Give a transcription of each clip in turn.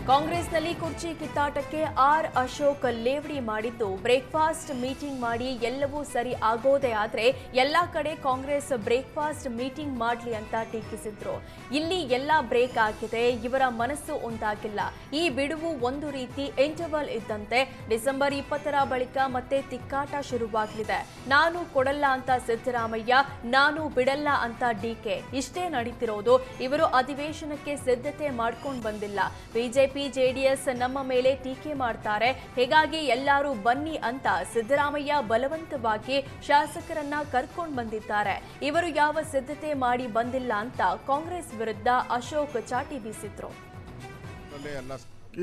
ಕಾಂಗ್ರೆಸ್ನಲ್ಲಿ ಕುರ್ಚಿ ಕಿತ್ತಾಟಕ್ಕೆ ಆರ್ ಅಶೋಕ್ ಲೇವಡಿ ಮಾಡಿದ್ದು ಬ್ರೇಕ್ಫಾಸ್ಟ್ ಮೀಟಿಂಗ್ ಮಾಡಿ ಎಲ್ಲವೂ ಸರಿ ಆಗೋದೇ ಆದ್ರೆ ಎಲ್ಲಾ ಕಡೆ ಕಾಂಗ್ರೆಸ್ ಬ್ರೇಕ್ಫಾಸ್ಟ್ ಮೀಟಿಂಗ್ ಮಾಡ್ಲಿ ಅಂತ ಟೀಕಿಸಿದ್ರು. ಇಲ್ಲಿ ಎಲ್ಲಾ ಬ್ರೇಕ್ ಆಗಿದೆ, ಇವರ ಮನಸ್ಸು ಒಂದಾಗಿಲ್ಲ. ಈ ಬಿಡುವು ಒಂದು ರೀತಿ ಇಂಟರ್ವಲ್ ಇದ್ದಂತೆ. ಡಿಸೆಂಬರ್ 20ರ ಬಳಿಕ ಮತ್ತೆ ತಿಕ್ಕಾಟ ಶುರುವಾಗಲಿದೆ. ನಾನು ಕೊಡಲ್ಲ ಅಂತ ಸಿದ್ದರಾಮಯ್ಯ, ನಾನು ಬಿಡಲ್ಲ ಅಂತ ಡಿಕೆ. ಇಷ್ಟೇ ನಡೀತಿರೋದು. ಇವರು ಅಧಿವೇಶನಕ್ಕೆ ಸಿದ್ಧತೆ ಮಾಡ್ಕೊಂಡು ಬಂದಿಲ್ಲ. ಬಿಜೆಪಿ ಜೆಡಿಎಸ್ ನಮ್ಮ ಮೇಲೆ ಟೀಕೆ ಮಾಡ್ತಾರೆ, ಹೀಗಾಗಿ ಎಲ್ಲರೂ ಬನ್ನಿ ಅಂತ ಸಿದ್ದರಾಮಯ್ಯ ಬಲವಂತವಾಗಿ ಶಾಸಕರನ್ನ ಕರ್ಕೊಂಡು ಬಂದಿದ್ದಾರೆ. ಇವರು ಯಾವ ಸಿದ್ಧತೆ ಮಾಡಿ ಬಂದಿಲ್ಲ ಅಂತ ಕಾಂಗ್ರೆಸ್ ವಿರುದ್ಧ ಅಶೋಕ್ ಚಾಟಿ ಬೀಸಿದ್ರು.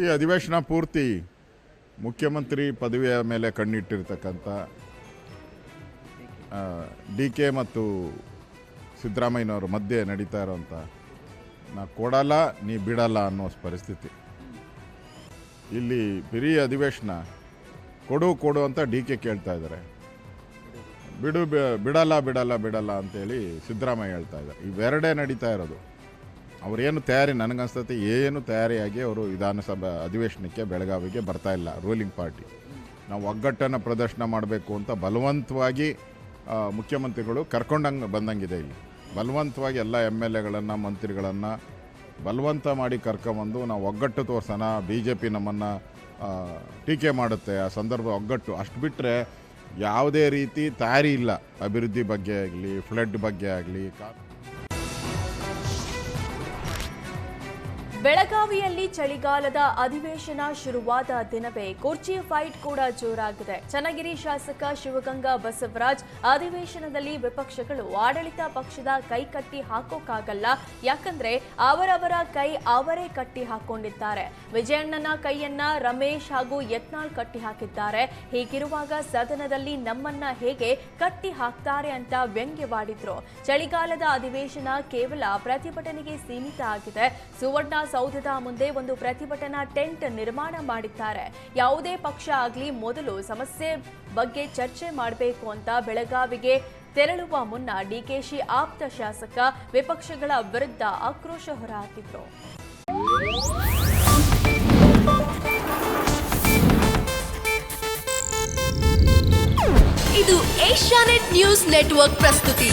ಈ ಅಧಿವೇಶನ ಪೂರ್ತಿ ಮುಖ್ಯಮಂತ್ರಿ ಪದವಿಯ ಮೇಲೆ ಕಣ್ಣಿಟ್ಟಿರ್ತಕ್ಕಂಥ ಡಿಕೆ ಮತ್ತು ಸಿದ್ದರಾಮಯ್ಯನವರ ಮಧ್ಯೆ ನಡೀತಾ ಇರೋಂಥ ನಾ ಕೊಡಲ್ಲ ನೀ ಬಿಡಲ್ಲ ಅನ್ನೋ ಪರಿಸ್ಥಿತಿ. ಇಲ್ಲಿ ಬರೀ ಅಧಿವೇಶನ ಕೊಡು ಅಂತ ಡಿ ಕೆ ಕೇಳ್ತಾ ಇದ್ದಾರೆ, ಬಿಡಲ್ಲ ಅಂತೇಳಿ ಸಿದ್ದರಾಮಯ್ಯ ಹೇಳ್ತಾ ಇದ್ದಾರೆ. ಇವೆರಡೇ ನಡೀತಾ ಇರೋದು. ಅವರೇನು ತಯಾರಿ, ನನಗನ್ಸ್ತತೆ ಏನು ತಯಾರಿಯಾಗಿ ಅವರು ವಿಧಾನಸಭಾ ಅಧಿವೇಶನಕ್ಕೆ ಬೆಳಗಾವಿಗೆ ಬರ್ತಾ ಇಲ್ಲ. ರೂಲಿಂಗ್ ಪಾರ್ಟಿ ನಾವು ಒಗ್ಗಟ್ಟನ್ನು ಪ್ರದರ್ಶನ ಮಾಡಬೇಕು ಅಂತ ಬಲವಂತವಾಗಿ ಮುಖ್ಯಮಂತ್ರಿಗಳು ಕರ್ಕೊಂಡಂಗೆ ಬಂದಂಗಿದೆ. ಇಲ್ಲಿ ಬಲವಂತವಾಗಿ ಎಲ್ಲ MLAಗಳನ್ನು ಮಂತ್ರಿಗಳನ್ನು ಬಲವಂತ ಮಾಡಿ ಕರ್ಕೊಂಬಂದು ನಾವು ಒಗ್ಗಟ್ಟು ತೋರ್ಸೋಣ, BJP ನಮ್ಮನ್ನು ಟೀಕೆ ಮಾಡುತ್ತೆ, ಆ ಸಂದರ್ಭ ಒಗ್ಗಟ್ಟು ಅಷ್ಟು ಬಿಟ್ಟರೆ ಯಾವುದೇ ರೀತಿ ತಯಾರಿ ಇಲ್ಲ. ಅಭಿವೃದ್ಧಿ ಬಗ್ಗೆ ಆಗಲಿ, ಫ್ಲಡ್ ಬಗ್ಗೆ ಆಗಲಿ. ಬೆಳಗಾವಿಯಲ್ಲಿ ಚಳಿಗಾಲದ ಅಧಿವೇಶನ ಶುರುವಾದ ದಿನವೇ ಕುರ್ಚಿ ಫೈಟ್ ಕೂಡ ಜೋರಾಗಿದೆ. ಚನ್ನಗಿರಿ ಶಾಸಕ ಶಿವಗಂಗಾ ಬಸವರಾಜ್, ಅಧಿವೇಶನದಲ್ಲಿ ವಿಪಕ್ಷಗಳು ಆಡಳಿತ ಪಕ್ಷದ ಕೈ ಕಟ್ಟಿ ಹಾಕೋಕ್ಕಾಗಲ್ಲ, ಯಾಕಂದ್ರೆ ಅವರವರ ಕೈ ಅವರೇ ಕಟ್ಟಿ ಹಾಕೊಂಡಿದ್ದಾರೆ. ವಿಜಯಣ್ಣನ ಕೈಯನ್ನ ರಮೇಶ್ ಹಾಗೂ ಯತ್ನಾಳ್ ಕಟ್ಟಿ ಹಾಕಿದ್ದಾರೆ. ಹೀಗಿರುವಾಗ ಸದನದಲ್ಲಿ ನಮ್ಮನ್ನ ಹೇಗೆ ಕಟ್ಟಿ ಹಾಕ್ತಾರೆ ಅಂತ ವ್ಯಂಗ್ಯವಾಡಿದ್ರು. ಚಳಿಗಾಲದ ಅಧಿವೇಶನ ಕೇವಲ ಪ್ರತಿಭಟನೆಗೆ ಸೀಮಿತ ಆಗಿದೆ. ಸುವರ್ಣ ಸೌಧದ ಮುಂದೆ ಒಂದು ಪ್ರತಿಭಟನಾ ಟೆಂಟ್ ನಿರ್ಮಾಣ ಮಾಡಿದ್ದಾರೆ. ಯಾವುದೇ ಪಕ್ಷ ಆಗಲಿ ಮೊದಲು ಸಮಸ್ಯೆ ಬಗ್ಗೆ ಚರ್ಚೆ ಮಾಡಬೇಕು ಅಂತ ಬೆಳಗಾವಿಗೆ ತೆರಳುವ ಮುನ್ನ ಡಿಕೆಶಿ ಆಪ್ತ ಶಾಸಕ ವಿಪಕ್ಷಗಳ ವಿರುದ್ಧ ಆಕ್ರೋಶ ಹೊರಹಾಕಿದ್ರು. ಇದು ಏಷ್ಯಾನೆಟ್ ನ್ಯೂಸ್ ನೆಟ್ವರ್ಕ್ ಪ್ರಸ್ತುತಿ.